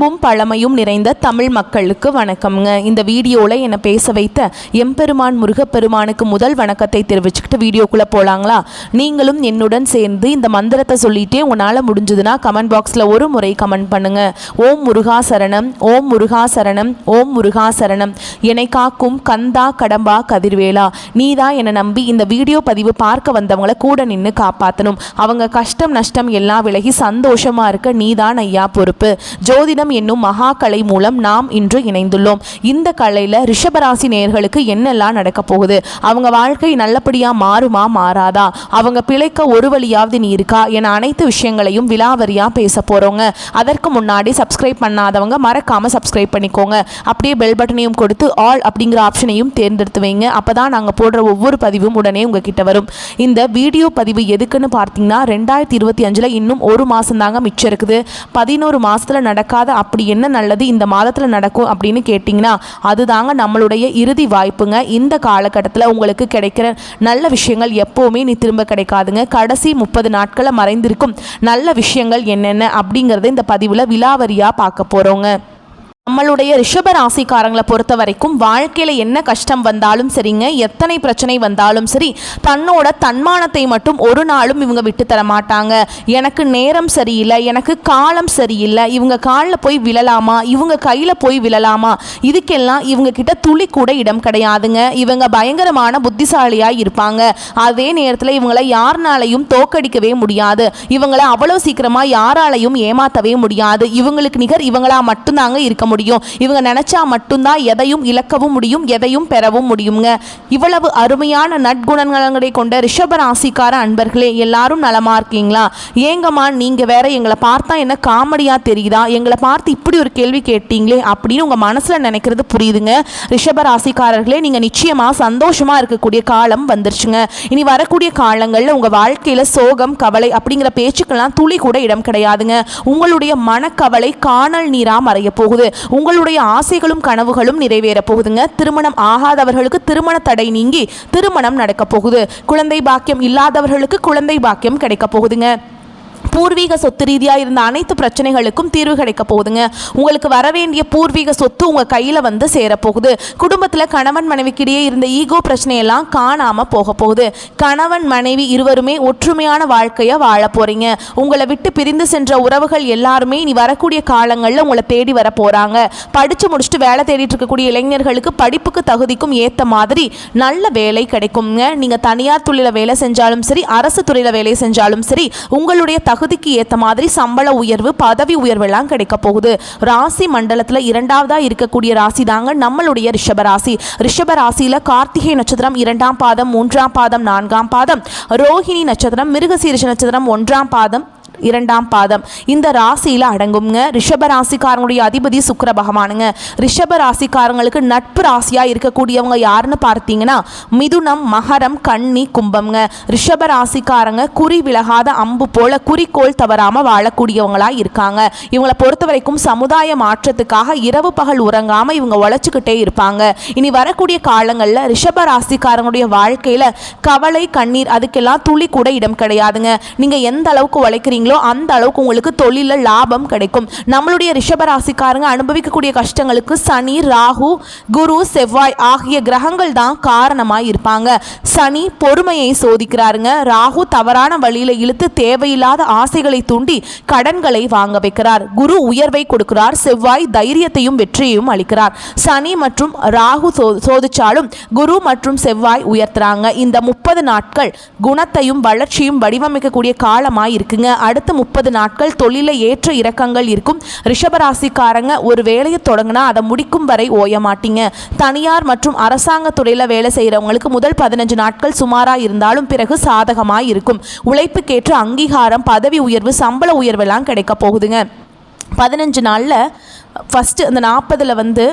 அன்பும் பழமையும் நிறைந்த தமிழ் மக்களுக்கு வணக்கம்ங்க. இந்த வீடியோவில் என்னை பேச வைத்த எம்பெருமான் முருகப்பெருமானுக்கு முதல் வணக்கத்தை தெரிவிச்சுக்கிட்டு வீடியோக்குள்ளே போகலாங்களா? நீங்களும் என்னுடன் சேர்ந்து இந்த மந்திரத்தை சொல்லிகிட்டே உங்களால் முடிஞ்சதுன்னா கமெண்ட் பாக்ஸில் ஒரு முறை கமெண்ட் பண்ணுங்கள். ஓம் முருகா சரணம், ஓம் முருகா சரணம், ஓம் முருகா சரணம். என்னை காக்கும் கந்தா கடம்பா கதிர்வேலா, நீதான் என்னை நம்பி இந்த வீடியோ பதிவு பார்க்க வந்தவங்களை கூட நின்று காப்பாற்றணும். அவங்க கஷ்டம் நஷ்டம் எல்லாம் விலகி சந்தோஷமாக இருக்க நீதான் ஐயா பொறுப்பு. ஜோதிடம் என்னும் மகா கலை மூலம் நாம் இன்று இணைந்துள்ளோம். இந்த கலையில் ரிஷபராசி நேயர்களுக்கு என்னெல்லாம் நடக்க போகுது, அவங்க வாழ்க்கை நல்லபடியாக மாறுமா மாறாதா, அவங்க பிழைக்க ஒரு வழியாவது நீ இருக்கா என அனைத்து விஷயங்களையும் விலாவரியாக பேச போகிறோங்க. அதற்கு முன்னாடி சப்ஸ்கிரைப் பண்ணாதவங்க மறக்காமல் சப்ஸ்கிரைப் பண்ணிக்கோங்க. அப்படியே பெல் பட்டனையும் கொடுத்து ஆல் அப்படிங்கிற ஆப்ஷனையும் தேர்ந்தெடுத்து வைங்க. அப்போ தான் நாங்கள் போடுற ஒவ்வொரு பதிவும் உடனே உங்ககிட்ட வரும். இந்த வீடியோ பதிவு எதுக்குன்னு பார்த்தீங்கன்னா 2025 இன்னும் ஒரு மாதம் தாங்க மிச்சம் இருக்குது. 11 மாதத்தில் நடக்காத அப்படி என்ன நல்லது இந்த மாதத்தில் நடக்கும் அப்படின்னு கேட்டிங்கன்னா அதுதாங்க நம்மளுடைய இறுதி வாய்ப்புங்க. இந்த காலகட்டத்தில் உங்களுக்கு கிடைக்கிற நல்ல விஷயங்கள் எப்போவுமே நீ திரும்ப கிடைக்காதுங்க. கடைசி 30 நாட்களில் மறைந்திருக்கும் நல்ல விஷயங்கள் என்னென்ன அப்படிங்கிறத இந்த பதிவில் விலாவரியாக பார்க்க போகிறோங்க. நம்மளுடைய ரிஷப ராசிக்காரங்களை பொறுத்த வரைக்கும் வாழ்க்கையில் என்ன கஷ்டம் வந்தாலும் சரிங்க, எத்தனை பிரச்சனை வந்தாலும் சரி, தன்னோட தன்மானத்தை மட்டும் ஒரு நாளும் இவங்க விட்டு தர மாட்டாங்க. எனக்கு நேரம் சரியில்லை, எனக்கு காலம் சரியில்லை, இவங்க காலில் போய் விழலாமா, இவங்க கையில் போய் விழலாமா, இதுக்கெல்லாம் இவங்க கிட்ட துளி கூட இடம் கிடையாதுங்க. இவங்க பயங்கரமான புத்திசாலியாக இருப்பாங்க. அதே நேரத்தில் இவங்களை யாருனாலையும் தோக்கடிக்கவே முடியாது. இவங்களை அவ்வளோ சீக்கிரமாக யாராலையும் ஏமாற்றவே முடியாது. இவங்களுக்கு நிகர் இவங்களா மட்டும்தாங்க இருக்க முடியும். இவங்க நினைச்சா மட்டும்தான் எதையும் இழக்கவும் முடியும், எதையும் பெறவும் முடியுங்க. இவ்வளவு அருமையான நற்குணங்களை கொண்ட ரிஷப ராசிக்கார அன்பர்களே, எல்லாரும் நலமா இருக்கீங்களா? ஏங்கம்மா நீங்க வேற எங்களை பார்த்தா என்ன காமெடியா தெரியுதா, எங்களை பார்த்து இப்படி ஒரு கேள்வி கேட்டீங்களே அப்படின்னு உங்க மனசுல நினைக்கிறது புரியுதுங்க. ரிஷப ராசிக்காரர்களே, நீங்க நிச்சயமா சந்தோஷமா இருக்கக்கூடிய காலம் வந்துருச்சுங்க. இனி வரக்கூடிய காலங்கள்ல உங்க வாழ்க்கையில சோகம் கவலை அப்படிங்கிற பேச்சுக்கெல்லாம் துளி கூட இடம் கிடையாதுங்க. உங்களுடைய மனக்கவலை காணல் நீரா மறைய போகுது. உங்களுடைய ஆசைகளும் கனவுகளும் நிறைவேற போகுதுங்க. திருமணம் ஆகாதவர்களுக்கு திருமண தடை நீங்கி திருமணம் நடக்க போகுது. குழந்தை பாக்கியம் இல்லாதவர்களுக்கு குழந்தை பாக்கியம் கிடைக்க போகுதுங்க. பூர்வீக சொத்து ரீதியாக இருந்த அனைத்து பிரச்சனைகளுக்கும் தீர்வு கிடைக்க போகுதுங்க. உங்களுக்கு வரவேண்டிய பூர்வீக சொத்து உங்கள் கையில் வந்து சேரப்போகுது. குடும்பத்தில் கணவன் மனைவிக்கிடையே இருந்த ஈகோ பிரச்சனையெல்லாம் காணாமல் போக போகுது. கணவன் மனைவி இருவருமே ஒற்றுமையான வாழ்க்கையை வாழ போகிறீங்க. உங்களை விட்டு பிரிந்து சென்ற உறவுகள் எல்லாருமே இனி வரக்கூடிய காலங்களில் உங்களை தேடி வர போகிறாங்க. படித்து முடிச்சுட்டு வேலை தேடிட்டு இருக்கக்கூடிய இளைஞர்களுக்கு படிப்புக்கு தகுதிக்கும் ஏற்ற மாதிரி நல்ல வேலை கிடைக்குங்க. நீங்கள் தனியார் துறையில் வேலை செஞ்சாலும் சரி, அரசு துறையில் வேலை செஞ்சாலும் சரி, உங்களுடைய தகுதிக்கு ஏற்ற மாதிரி சம்பள உயர்வு பதவி உயர்வெல்லாம் கிடைக்க போகுது. ராசி மண்டலத்தில் இரண்டாவதா இருக்கக்கூடிய ராசி தாங்க நம்மளுடைய ரிஷபராசி. ரிஷபராசியில கார்த்திகை நட்சத்திரம் 2ஆம் பாதம் 3ஆம் பாதம் 4ஆம் பாதம், ரோஹிணி நட்சத்திரம் மிருகசீரிஷ நட்சத்திரம் 1ஆம் பாதம் 2ஆம் பாதம் இந்த ராசியில் அடங்குங்க. ரிஷப ராசிக்காரங்களுடைய அதிபதி சுக்கிர பகவானுங்க. ரிஷப ராசிக்காரங்களுக்கு நட்பு ராசியாக இருக்கக்கூடியவங்க யாருன்னு பார்த்தீங்கன்னா மிதுனம், மகரம், கன்னி, கும்பம்ங்க. ரிஷப ராசிக்காரங்க குறி விலகாத அம்பு போல குறிக்கோள் தவறாமல் வாழக்கூடியவங்களாக இருக்காங்க. இவங்களை பொறுத்த வரைக்கும் சமுதாய மாற்றத்துக்காக இரவு பகல் உறங்காமல் இவங்க உழைச்சிக்கிட்டே இருப்பாங்க. இனி வரக்கூடிய காலங்களில் ரிஷப ராசிக்காரங்களுடைய வாழ்க்கையில் கவலை கண்ணீர் அதுக்கெல்லாம் துளி கூட இடம் கிடையாதுங்க. நீங்கள் எந்த அளவுக்கு உழைக்கிறீங்களோ அந்த அளவுக்கு உங்களுக்கு தொழில லாபம் கிடைக்கும். நம்மளுடைய ரிஷபராசிக்காரங்க அனுபவிக்கக்கூடிய கஷ்டங்களுக்கு சனி, ராகு, குரு, செவ்வாய் ஆகிய கிரகங்கள் தான் காரணமாய் இருப்பாங்க. சனி பொறுமையை சோதிக்கிறாருங்க. ராகு தவறான வழியில இழுத்து தேவையில்லாத ஆசைகளை தூண்டி கடன்களை வாங்க வைக்கிறார். குரு உயர்வை கொடுக்கிறார். செவ்வாய் தைரியத்தையும் வெற்றியையும் அளிக்கிறார். சனி மற்றும் ராகு சோதிச்சாலும் குரு மற்றும் செவ்வாய் உயர்த்துறாங்க. இந்த 30 நாட்கள் குணத்தையும் வளர்ச்சியும் வடிவமைக்கக்கூடிய காலமாய் இருக்குங்க. அடுத்த 30 நாட்கள் தொழில ஏற்ற இறக்கங்கள் இருக்கும். ரிஷபராசிக்காரங்க ஒரு வேலையை தொடங்கினா அதை முடிக்கும் வரை ஓய மாட்டீங்க. தனியார் மற்றும் அரசாங்க துறையில் வேலை செய்கிறவங்களுக்கு முதல் 15 நாட்கள் சுமாராக இருந்தாலும் பிறகு சாதகமாக இருக்கும். உழைப்புக்கேற்ற அங்கீகாரம் பதவி உயர்வு சம்பள உயர்வெல்லாம் கிடைக்க போகுதுங்க. 15 நாளில் ஃபஸ்ட்டு அந்த 40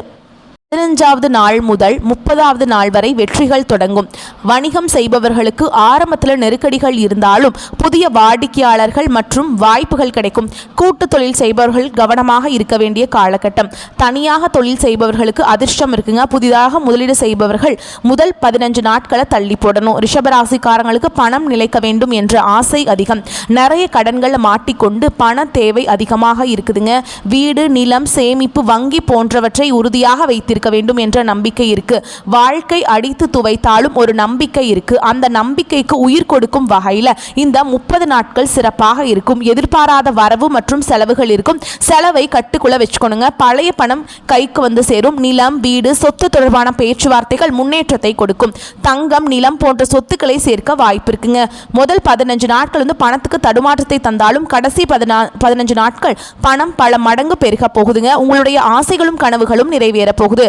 15வது நாள் முதல் 30வது நாள் வரை வெற்றிகள் தொடங்கும். வணிகம் செய்பவர்களுக்கு ஆரம்பத்தில் நெருக்கடிகள் இருந்தாலும் புதிய வாடிக்கையாளர்கள் மற்றும் வாய்ப்புகள் கிடைக்கும். கூட்டு தொழில் செய்பவர்கள் கவனமாக இருக்க வேண்டிய காலகட்டம். தனியாக தொழில் செய்பவர்களுக்கு அதிர்ஷ்டம் இருக்குங்க. புதிதாக முதலீடு செய்பவர்கள் முதல் 15 நாட்களை தள்ளி போடணும். ரிஷபராசிக்காரங்களுக்கு பணம் நிலைக்க வேண்டும் என்ற ஆசை அதிகம். நிறைய கடன்களை மாட்டிக்கொண்டு பண தேவை அதிகமாக இருக்குதுங்க. வீடு, நிலம், சேமிப்பு, வங்கி போன்றவற்றை உறுதியாக வைத்திருக்க வேண்டும் என்ற நம்பிக்கை இருக்கு. வாழ்க்கை அடித்து துவைத்தாலும் ஒரு நம்பிக்கை இருக்கு. அந்த நம்பிக்கைக்கு உயிர் கொடுக்கும் வகையில் இந்த 30 நாட்கள் சிறப்பாக இருக்கும். எதிர்பாராத வரவு மற்றும் செலவுகள் இருக்கும். செலவை கட்டுக்குள்ள வச்சுக்கணுங்க. பழைய பணம் கைக்கு வந்து சேரும். நிலம், வீடு, சொத்து தொடர்பான பேச்சுவார்த்தைகள் முன்னேற்றத்தை கொடுக்கும். தங்கம், நிலம் போன்ற சொத்துக்களை சேர்க்க வாய்ப்பு இருக்குங்க. முதல் 15 நாட்கள் வந்து பணத்துக்கு தடுமாற்றத்தை தந்தாலும் கடைசி 15 நாட்கள் பணம் பல மடங்கு பெருக போகுதுங்க. உங்களுடைய ஆசைகளும் கனவுகளும் நிறைவேற போகுது.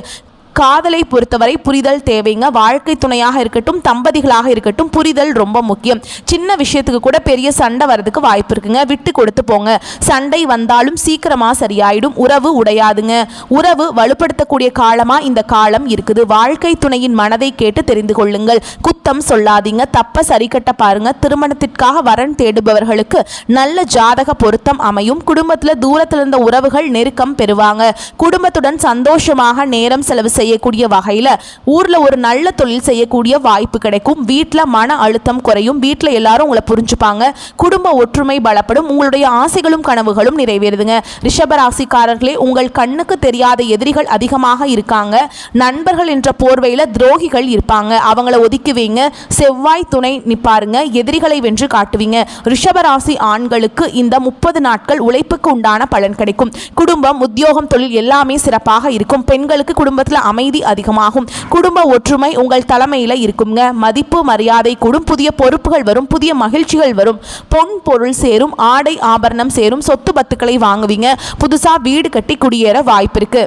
காதலை பொறுத்தவரை புரிதல் தேவைங்க. வாழ்க்கை துணையாக இருக்கட்டும், தம்பதிகளாக இருக்கட்டும், புரிதல் ரொம்ப முக்கியம். சின்ன விஷயத்துக்கு கூட பெரிய சண்டை வர்றதுக்கு வாய்ப்பு இருக்குங்க. விட்டு கொடுத்து போங்க. சண்டை வந்தாலும் சீக்கிரமாக சரியாயிடும். உறவு உடையாதுங்க. உறவு வலுப்படுத்தக்கூடிய காலமாக இந்த காலம் இருக்குது. வாழ்க்கை துணையின் மனதை கேட்டு தெரிந்து கொள்ளுங்கள். குத்தம் சொல்லாதீங்க. தப்ப சரி கட்ட பாருங்க. திருமணத்திற்காக வரன் தேடுபவர்களுக்கு நல்ல ஜாதக பொருத்தம் அமையும். குடும்பத்தில் தூரத்தில் இருந்த உறவுகள் நெருக்கம் பெறுவாங்க. குடும்பத்துடன் சந்தோஷமாக நேரம் செலவு செய்யக்கூடிய வகையில் ஊரில் ஒரு நல்ல தொழில் செய்யக்கூடிய வாய்ப்பு கிடைக்கும். வீட்டில் மன அழுத்தம் குறையும். வீட்டில் எல்லாரும் உங்களை புரிஞ்சுப்பாங்க. குடும்ப ஒற்றுமை பலப்படும். உங்களுடைய ஆசைகளும் கனவுகளும் நிறைவேறுதுங்க. ரிஷபராசிக்காரர்களே, உங்கள் கண்ணுக்கு தெரியாத எதிரிகள் அதிகமாக இருக்காங்க. நண்பர்கள் என்ற போர்வையில் துரோகிகள் இருப்பாங்க. அவங்கள ஒதுக்குவீங்க. செவ்வாய் துணை நிற்பாருங்க. எதிரிகளை வென்று காட்டுவீங்க. ரிஷபராசி ஆண்களுக்கு இந்த 30 நாட்கள் உழைப்புக்கு உண்டான பலன் கிடைக்கும். குடும்பம், உத்தியோகம், தொழில் எல்லாமே சிறப்பாக இருக்கும். பெண்களுக்கு குடும்பத்தில் அமைதி அதிகமாகும். குடும்ப ஒற்றுமை உங்கள் தலைமையில் இருக்குங்க. மதிப்பு மரியாதை கூடும். புதிய பொறுப்புகள் வரும். புதிய மகிழ்ச்சிகள் வரும். பொன் பொருள் சேரும். ஆடை ஆபரணம் சேரும். சொத்து பத்துக்களை வாங்குவீங்க. புதுசா வீடு கட்டி குடியேற வாய்ப்பு இருக்கு.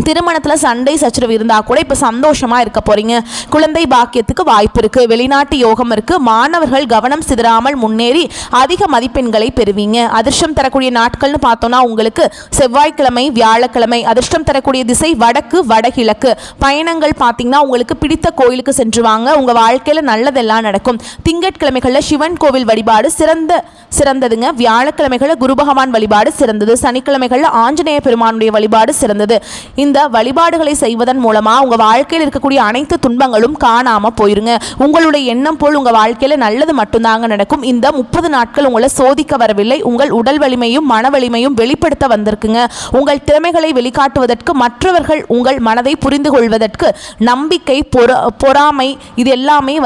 திருமணத்தில் சண்டை சச்சரவு இருந்தால் கூட இப்போ சந்தோஷமாக இருக்க போகிறீங்க. குழந்தை பாக்கியத்துக்கு வாய்ப்பு இருக்குது. வெளிநாட்டு யோகம் இருக்குது. மாணவர்கள் கவனம் சிதறாமல் முன்னேறி அதிக மதிப்பெண்களை பெறுவீங்க. அதிர்ஷ்டம் தரக்கூடிய நாட்கள்னு பார்த்தோன்னா உங்களுக்கு செவ்வாய்க்கிழமை, வியாழக்கிழமை. அதிர்ஷ்டம் தரக்கூடிய திசை வடக்கு, வடகிழக்கு. பயணங்கள் பார்த்தீங்கன்னா உங்களுக்கு பிடித்த கோயிலுக்கு சென்று வாங்க. உங்கள் வாழ்க்கையில் நல்லதெல்லாம் நடக்கும். திங்கட்கிழமைகளில் சிவன் கோவில் வழிபாடு சிறந்ததுங்க. வியாழக்கிழமைகளில் குரு பகவான் வழிபாடு சிறந்தது. சனிக்கிழமைகளில் ஆஞ்சநேய பெருமானுடைய வழிபாடு சிறந்தது. இந்த வழிபாடுகளை செய்வதன் மூலமா உங்க வாழ்க்கையில் இருக்கக்கூடிய அனைத்து துன்பங்களும் காணாம போயிருங்க. உங்களுடைய எண்ணம் போல் உங்க வாழ்க்கையில நல்லது மட்டும்தாங்க நடக்கும். இந்த 30 நாட்கள் உங்களை சோதிக்க வரவில்லை. உங்கள் உடல் வலிமையும் மன வலிமையும் வெளிப்படுத்த வந்திருக்குங்க. உங்கள் திறமைகளை வெளிக்காட்டுவதற்கு, மற்றவர்கள் உங்கள் மனதை புரிந்து கொள்வதற்கு, நம்பிக்கை, பொறாமை இது எல்லாமே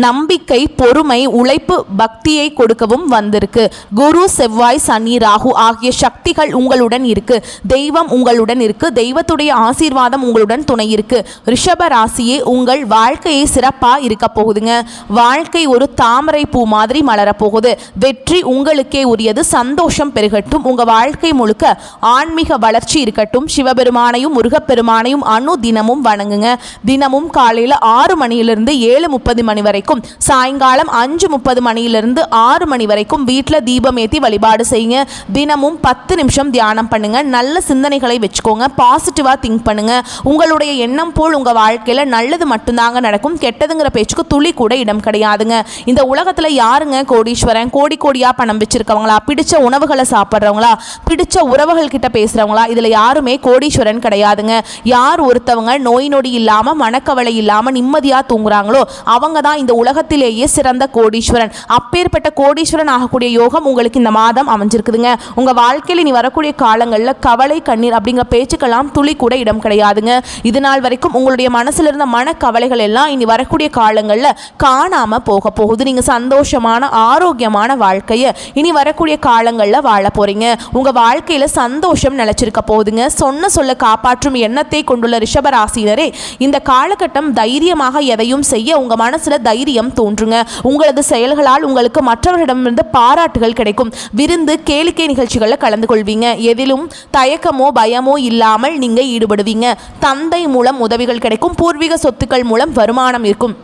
நம்பிக்கை, பொறுமை, உழைப்பு, பக்தியை கொடுக்கவும் வந்திருக்கு. குரு, செவ்வாய், சனி, ராகு ஆகிய சக்திகள் உங்களுடன் இருக்கு. தெய்வம் உங்களுடன் இருக்கு. தெய்வத்துடைய ஆசீர்வாதம் உங்களுடன் துணை இருக்கு. ரிஷப ராசியே, உங்கள் வாழ்க்கையை சிறப்பா இருக்க போகுதுங்க. வாழ்க்கை ஒரு தாமரை பூ மாதிரி மலரப்போகுது. வெற்றி உங்களுக்கே உரியது. சந்தோஷம் பெருகட்டும். உங்க வாழ்க்கை முழுக்க ஆன்மீக வளர்ச்சி இருக்கட்டும். சிவபெருமானையும் முருகப்பெருமானையும் தினமும் வணங்குங்க. தினமும் காலையில் 6 மணியிலிருந்து 7:30 மணி வரை, சாயங்காலம் 5:30 மணியிலிருந்து 6 மணி வரைக்கும் வீட்டில் தீபம் ஏற்றி வழிபாடு செய்யுங்க. தினமும் 10 நிமிஷம் தியானம் பண்ணுங்க. நல்ல சிந்தனைகளை வச்சுக்கோங்க. பாசிட்டிவா திங்க் பண்ணுங்க. உங்களுடைய எண்ணம் போல் உங்க வாழ்க்கையில நல்லது மட்டும்தாங்க நடக்கும். கெட்டதுங்கிற பேச்சுக்கு துளி கூட இடம் கிடையாதுங்க. இந்த உலகத்துல யாருங்க கோடீஸ்வரன்? கோடி கோடியா பணம் வச்சிருக்கவங்களா? பிடிச்ச உணவுகளை சாப்பிட்றவங்களா? பிடிச்ச உறவுகள் கிட்ட பேசுறவங்களா? இதுல யாருமே கோடீஸ்வரன் கிடையாதுங்க. யார் ஒருத்தவங்க நோய் நொடி இல்லாம, மனக்கவலை இல்லாம நிம்மதியா தூங்குறாங்களோ அவங்க தான் இந்த உலகத்திலேயே சிறந்த கோடீஸ்வரன். அப்பேற்பட்ட கோடீஸ்வரன் ஆகக்கூடிய யோகம் உங்களுக்கு இந்த மாதம் அமைஞ்சிருக்குதுங்க. உங்க வாழ்க்கையில் இனி வரக்கூடிய காலங்களில் கவலை, கண்ணீர் அப்படிங்கிற பேச்சுக்கெல்லாம் துளி கூட இடம் கிடையாதுங்க. இது நாள் வரைக்கும் உங்களுடைய மனசுல இருந்த மனக்கவலைகள் எல்லாம் இனி வரக்கூடிய காலங்களில் காணாம போக போகுது. நீங்க சந்தோஷமான, ஆரோக்கியமான வாழ்க்கையை இனி வரக்கூடிய காலங்களில் வாழ போறீங்க. உங்க வாழ்க்கையில சந்தோஷம் நிலைச்சிருக்க போகுதுங்க. சொல்ல காப்பாற்றும் எண்ணத்தை கொண்டுள்ள ரிஷபராசினரே, இந்த காலகட்டம் தைரியமாக எதையும் செய்ய உங்க மனசுல தைரியம் தோன்றுங்க. உங்களது செயல்களால் உங்களுக்கு மற்றவர்களிடமிருந்து பாராட்டுகள் கிடைக்கும். விருந்து, கேளிக்கை நிகழ்ச்சிகளில் கலந்து கொள்வீங்க. எதிலும் தயக்கமோ பயமோ இல்லாமல் நீங்க ஈடுபடுவீங்க. தந்தை மூலம் உதவிகள் கிடைக்கும். பூர்வீக சொத்துக்கள் மூலம் வருமானம் இருக்கும்.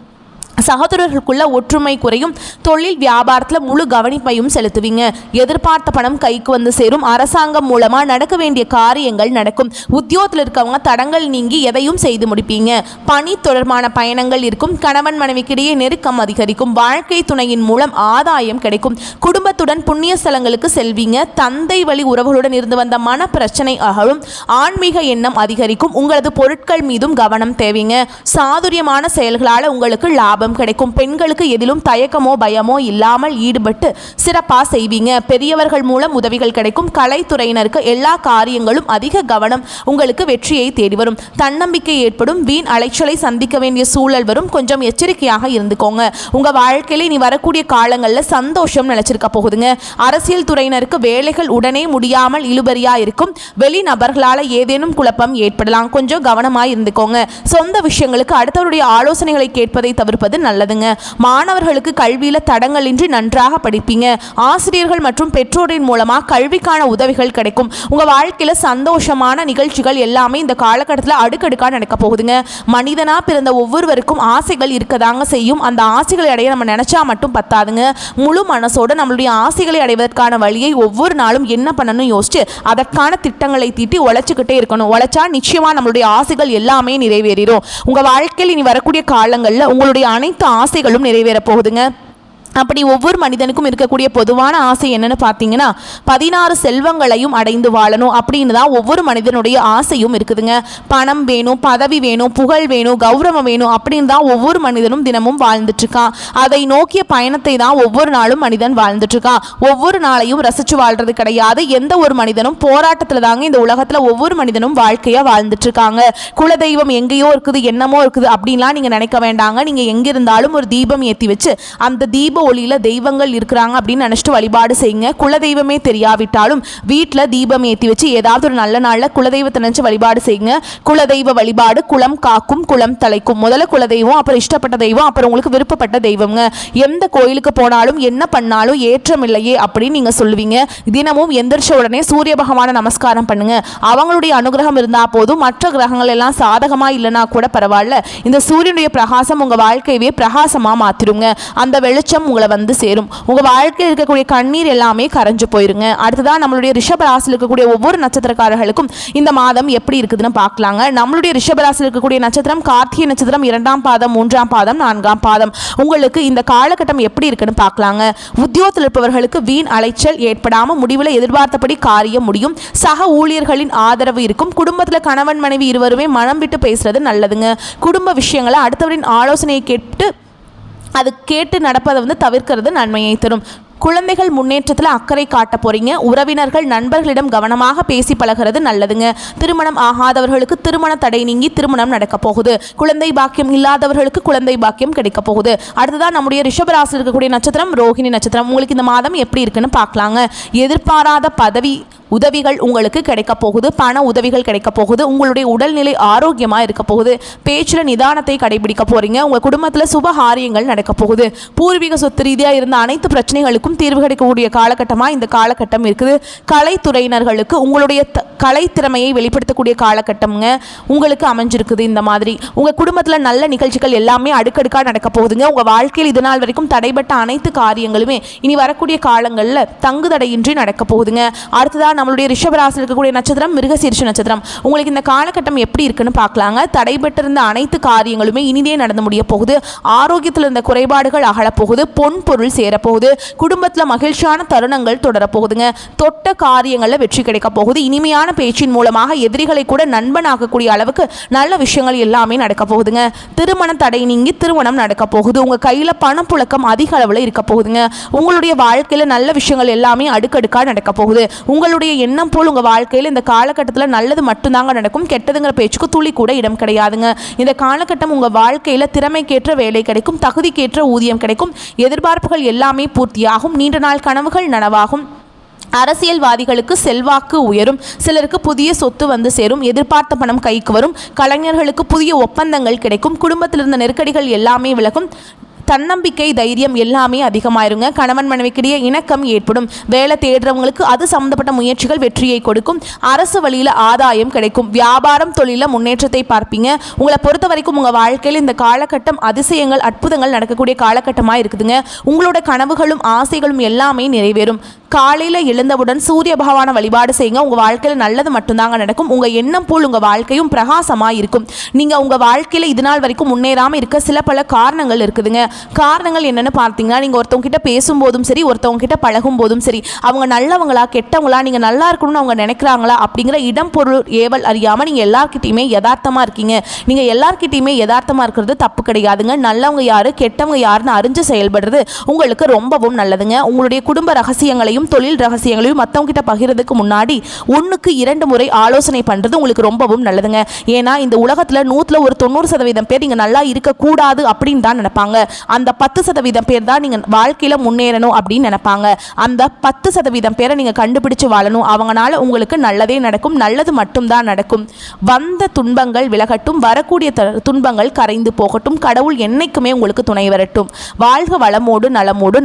சகோதரர்களுக்குள்ள ஒற்றுமை குறையும். தொழில் வியாபாரத்தில் முழு கவனிப்பையும் செலுத்துவீங்க. எதிர்பார்த்த பணம் கைக்கு வந்து சேரும். அரசாங்கம் மூலமாக நடக்க வேண்டிய காரியங்கள் நடக்கும். உத்தியோகத்தில் இருக்கவங்க தடங்கள் நீங்கி எதையும் செய்து முடிப்பீங்க. பணி தொடர்பான பயணங்கள் இருக்கும். கணவன் மனைவிக்கிடையே நெருக்கம் அதிகரிக்கும். வாழ்க்கை துணையின் மூலம் ஆதாயம் கிடைக்கும். குடும்பத்துடன் புண்ணிய ஸ்தலங்களுக்கு செல்வீங்க. தந்தை வழி உறவுகளுடன் இருந்து வந்த மன பிரச்சனை அகலும். ஆன்மீக எண்ணம் அதிகரிக்கும். உங்களது பொருட்கள் மீதும் கவனம் தேவைங்க. சாதுரியமான செயல்களால் உங்களுக்கு லாபம் கிடைக்கும். பெண்களுக்கு எதிலும் தயக்கமோ பயமோ இல்லாமல் ஈடுபட்டு சிறப்பாக செய்வீங்க. பெரியவர்கள் மூலம் உதவிகள் கிடைக்கும். கலைத்துறையினருக்கு எல்லா காரியங்களும் அதிக கவனம் உங்களுக்கு வெற்றியை தேடி வரும். தன்னம்பிக்கை ஏற்படும். வீண் அலைச்சலை சந்திக்க வேண்டிய சூழல் வரும். கொஞ்சம் எச்சரிக்கையாக இருந்துக்கோங்க. உங்க வாழ்க்கையில இனி வரக்கூடிய காலங்களில் சந்தோஷம் நிலைச்சிருக்க போகுதுங்க. அரசியல் துறையினருக்கு வேலைகள் உடனே முடியாமல் இழுபறியா இருக்கும். வெளிநபர்களால் ஏதேனும் குழப்பம் ஏற்படலாம். கொஞ்சம் கவனமாக இருந்துக்கோங்க. சொந்த விஷயங்களுக்கு அடுத்தவருடைய ஆலோசனைகளை கேட்பதை தவிர்ப்பது நல்லதுங்க. மாணவர்களுக்கு கல்வியில தடங்களின்றி நன்றாக படிப்பீங்க. ஆசிரியர்கள் மற்றும் பெற்றோரின் மூலமா கல்விக்கான உதவிகள் கிடைக்கும். உங்க வாழ்க்கையில சந்தோஷமான நிகழ்ச்சிகள் எல்லாமே இந்த காலகட்டத்தில் அடுக்கடுக்கா நடக்க போகுதுங்க. மனிதனா பிறந்த ஒவ்வொருவருக்கும் ஆசைகள் இருக்கதாங்க செய்யும். அந்த ஆசைகளை அடைய நம்ம நினைச்சா மட்டும் பத்தாதுங்க. முழு மனசோட நம்மளுடைய ஆசைகளை அடைவதற்கான வழியை ஒவ்வொரு நாளும் என்ன பண்ணணும் யோசிச்சு அதற்கான திட்டங்களை தீட்டி உழைச்சிக்கிட்டே இருக்கணும். உழைச்சா நிச்சயமா நம்மளுடைய ஆசைகள் எல்லாமே நிறைவேறிடும். உங்க வாழ்க்கையில் இனி வரக்கூடிய காலங்களில் உங்களுடைய அனைத்து ஆசைகளும் நிறைவேற போகுதுங்க. அப்படி ஒவ்வொரு மனிதனுக்கும் இருக்கக்கூடிய பொதுவான ஆசை என்னன்னு பார்த்தீங்கன்னா 16 செல்வங்களையும் அடைந்து வாழணும் அப்படின்னு தான் ஒவ்வொரு மனிதனுடைய ஆசையும் இருக்குதுங்க. பணம் வேணும், பதவி வேணும், புகழ் வேணும், கௌரவம் வேணும் அப்படின்னு தான் ஒவ்வொரு மனிதனும் தினமும் வாழ்ந்துட்டு இருக்கான். அதை நோக்கிய பயணத்தை தான் ஒவ்வொரு நாளும் மனிதன் வாழ்ந்துட்டு இருக்கான். ஒவ்வொரு நாளையும் ரசிச்சு வாழ்றது கிடையாது. எந்த ஒரு மனிதனும் போராட்டத்தில் தாங்க இந்த உலகத்தில் ஒவ்வொரு மனிதனும் வாழ்க்கையா வாழ்ந்துட்டு இருக்காங்க. குலதெய்வம் எங்கேயோ இருக்குது, என்னமோ இருக்குது அப்படின்லாம் நீங்க நினைக்க வேண்டாங்க. நீங்க எங்கிருந்தாலும் ஒரு தீபம் ஏற்றி வச்சு அந்த தீப ஒளியில தெய்வங்கள் இருக்கிறாங்க அப்படின்னு நினைச்சிட்டு வழிபாடு செய்யுங்க. குலதெய்வமே தெரியாவிட்டாலும் வீட்டில் தீபம் ஏற்றி வச்சு ஏதாவது ஒரு நல்ல நாளில் குலதெய்வத்தை நினைச்சு வழிபாடு செய்யுங்க. குலதெய்வ வழிபாடு குலம் காக்கும், குலம் தலைக்கும். முதல்ல குலதெய்வம், அப்புறம் இஷ்டப்பட்ட தெய்வம், அப்புறம் உங்களுக்கு விருப்பப்பட்ட தெய்வங்க. எந்த கோயிலுக்கு போனாலும் என்ன பண்ணாலும் ஏற்றம் இல்லையே அப்படின்னு நீங்க சொல்லுவீங்க. தினமும் எந்திரிச்ச உடனே சூரிய பகவானை நமஸ்காரம் பண்ணுங்க. அவங்களுடைய அனுகிரகம் இருந்தா போதும். மற்ற கிரகங்கள் எல்லாம் சாதகமா இல்லைன்னா கூட பரவாயில்ல. இந்த சூரியனுடைய பிரகாசம் உங்க வாழ்க்கையவே பிரகாசமா மாத்திருங்க. அந்த வெளிச்சம் உங்களை வந்து சேரும். உங்க வாழ்க்கையில் இருக்கக்கூடிய கண்ணீர் எல்லாமே கரைஞ்சு போயிருங்க. அடுத்ததான் நம்மளுடைய ரிஷபராசியில் இருக்கக்கூடிய ஒவ்வொரு நட்சத்திரக்காரர்களுக்கும் இந்த மாதம் எப்படி இருக்குதுன்னு பார்க்கலாங்க. நம்மளுடைய ரிஷபராசியில் இருக்கக்கூடிய நட்சத்திரம் கார்த்திகை நட்சத்திரம் 2ஆம் பாதம், 3ஆம் பாதம், 4ஆம் பாதம். உங்களுக்கு இந்த காலகட்டம் எப்படி இருக்குன்னு பார்க்கலாங்க. உத்தியோகத்தில் இருப்பவர்களுக்கு வீண் அலைச்சல் ஏற்படாம முடிவில் எதிர்பார்த்தபடி காரியம் முடியும். சக ஊழியர்களின் ஆதரவு இருக்கும். குடும்பத்தில் கணவன் மனைவி இருவருமே மனம் விட்டு பேசுறது நல்லதுங்க. குடும்ப விஷயங்களை அடுத்தவரின் ஆலோசனையை கேட்டு நடப்பதை தவிர்க்கிறது நன்மையை தரும். குழந்தைகள் முன்னேற்றத்தில் அக்கறை காட்ட போறீங்க. உறவினர்கள் நண்பர்களிடம் கவனமாக பேசி பழகிறது நல்லதுங்க. திருமணம் ஆகாதவர்களுக்கு திருமண தடை நீங்கி திருமணம் நடக்க போகுது. குழந்தை பாக்கியம் இல்லாதவர்களுக்கு குழந்தை பாக்கியம் கிடைக்க போகுது. அடுத்ததான் நம்முடைய ரிஷபராசியில் இருக்கக்கூடிய நட்சத்திரம் ரோஹிணி நட்சத்திரம். உங்களுக்கு இந்த மாதம் எப்படி இருக்குன்னு பார்க்கலாங்க. எதிர்பாராத பதவி உதவிகள் உங்களுக்கு கிடைக்க போகுது. பண உதவிகள் கிடைக்க போகுது. உங்களுடைய உடல்நிலை ஆரோக்கியமாக இருக்க போகுது. பேச்சில் நிதானத்தை கடைபிடிக்க போறீங்க. உங்கள் குடும்பத்தில் சுபகாரியங்கள் நடக்க போகுது. பூர்வீக சொத்து ரீதியாக இருந்த அனைத்து பிரச்சனைகளுக்கும் தீர்வு கிடைக்கக்கூடிய காலகட்டமாக இந்த காலகட்டம் இருக்குது. கலைத்துறையினர்களுக்கு உங்களுடைய கலை திறமையை வெளிப்படுத்தக்கூடிய காலகட்டம்ங்க உங்களுக்கு அமைஞ்சிருக்குது. இந்த மாதிரி உங்கள் குடும்பத்தில் நல்ல நிகழ்ச்சிகள் எல்லாமே அடுக்கடுக்காக நடக்க போகுதுங்க. உங்கள் வாழ்க்கையில் இது நாள் வரைக்கும் தடைப்பட்ட அனைத்து காரியங்களுமே இனி வரக்கூடிய காலங்களில் தங்கு தடையின்றி நடக்க போகுதுங்க. அடுத்ததான் நம்மளுடைய ரிஷபராசியில் இருக்கக்கூடிய நட்சத்திரம் மிருகசீரிஷ நட்சத்திரம். உங்களுக்கு இந்த காலகட்டம் எப்படி இருக்குன்னு பார்க்கலாங்க. தடைபட்டிருந்த அனைத்து காரியங்களுமே இனிதே நடந்து முடிய போகுது. ஆரோக்கியத்தில் இருந்த குறைபாடுகள் அகலப்போகுது. பொன் பொருள் சேரப்போகுது. குடும்பத்தில் மகிழ்ச்சியான தருணங்கள் தொடரப்போகுதுங்க. தொட்ட காரியங்களில் வெற்றி கிடைக்க போகுது. இனிமையான பேச்சின் மூலமாக எதிரிகளை கூட நண்பனாகக்கூடிய அளவுக்கு நல்ல விஷயங்கள் எல்லாமே நடக்க போகுதுங்க. திருமண தடை நீங்கி திருமணம் நடக்க போகுது. உங்க கையில பணப்புழக்கம் அதிக அளவில் இருக்க போகுதுங்க. உங்களுடைய வாழ்க்கையில நல்ல விஷயங்கள் எல்லாமே அடுக்கடுக்கா நடக்க போகுது. உங்களுடைய எண்ணம் போல் உங்க வாழ்க்கையில் இந்த காலகட்டத்தில் நல்லது மட்டும்தாங்க நடக்கும். கெட்டதுங்கிற பேச்சுக்கு துளி கூட இடம் கிடையாதுங்க. இந்த காலகட்டம் உங்க வாழ்க்கையில திறமைக்கேற்ற வேலை கிடைக்கும். தகுதிக்கேற்ற ஊதியம் கிடைக்கும். எதிர்பார்ப்புகள் எல்லாமே பூர்த்தியாகும். நீண்ட நாள் கனவுகள் நனவாகும். அரசியல்வாதிகளுக்கு செல்வாக்கு உயரும். சிலருக்கு புதிய சொத்து வந்து சேரும். எதிர்பார்த்த பணம் கைக்கு வரும். கலைஞர்களுக்கு புதிய ஒப்பந்தங்கள் கிடைக்கும். குடும்பத்தில் இருந்த நெருக்கடிகள் எல்லாமே விலகும். தன்னம்பிக்கை, தைரியம் எல்லாமே அதிகமாயிருங்க. கணவன் மனைவிக்கிடையே இணக்கம் ஏற்படும். வேலை தேடுறவங்களுக்கு அது சம்பந்தப்பட்ட முயற்சிகள் வெற்றியை கொடுக்கும். அரசு வழியில் ஆதாயம் கிடைக்கும். வியாபாரம், தொழில முன்னேற்றத்தை பார்ப்பீங்க. உங்களை பொறுத்த வரைக்கும் உங்கள் வாழ்க்கையில் இந்த காலகட்டம் அதிசயங்கள், அற்புதங்கள் நடக்கக்கூடிய காலகட்டமாக இருக்குதுங்க. உங்களோட கனவுகளும் ஆசைகளும் எல்லாமே நிறைவேறும். காலையில் எழுந்தவுடன் சூரிய பகவானை வழிபாடு செய்யுங்க. உங்கள் வாழ்க்கையில் நல்லது மட்டும்தாங்க நடக்கும். உங்கள் எண்ணம் போல் உங்கள் வாழ்க்கையும் பிரகாசமாக இருக்கும். நீங்கள் உங்கள் வாழ்க்கையில் இது நாள் வரைக்கும் முன்னேறாமல் இருக்க சில பல காரணங்கள் இருக்குதுங்க. காரணங்கள் என்னென்னு பார்த்தீங்கன்னா, நீங்கள் ஒருத்தவங்க கிட்ட பேசும்போதும் சரி, ஒருத்தவங்க கிட்ட பழகும் போதும் சரி, அவங்க நல்லவங்களா கெட்டவங்களா, நீங்கள் நல்லா இருக்கணும்னு அவங்க நினைக்கிறாங்களா அப்படிங்கிற இடம் பொருள் ஏவல் அறியாமல் நீங்கள் எல்லார்கிட்டையுமே யதார்த்தமாக இருக்கீங்க. நீங்கள் எல்லார்கிட்டையுமே யதார்த்தமாக இருக்கிறது தப்பு கிடையாதுங்க. நல்லவங்க யார், கெட்டவங்க யாருன்னு அறிஞ்சு செயல்படுறது உங்களுக்கு ரொம்பவும் நல்லதுங்க. உங்களுடைய குடும்ப ரகசியங்களையும் தொழில் ரகசியங்களையும் மற்றவங்க கிட்ட பகிர்றதுக்கு முன்னாடி 1க்கு 2 முறை ஆலோசனை பண்ணுறது உங்களுக்கு ரொம்பவும் நல்லதுங்க. ஏன்னா இந்த உலகத்தில் 100ல் ஒரு 90% பேர் நீங்கள் நல்லா இருக்கக்கூடாது அப்படின்னு தான் நினைப்பாங்க. அந்த 10% பேர் தான் நீங்கள் வாழ்க்கையில் முன்னேறணும் அப்படின்னு நினைப்பாங்க. அந்த 10% பேரை நீங்கள் கண்டுபிடிச்சு வாழணும். அவங்களால உங்களுக்கு நல்லதே நடக்கும், நல்லது மட்டும்தான் நடக்கும். வந்த துன்பங்கள் விலகட்டும், வரக்கூடிய துன்பங்கள் கரைந்து போகட்டும். கடவுள் என்னைக்குமே உங்களுக்கு துணை வரட்டும். வாழ்க வளமோடு நலமோடு.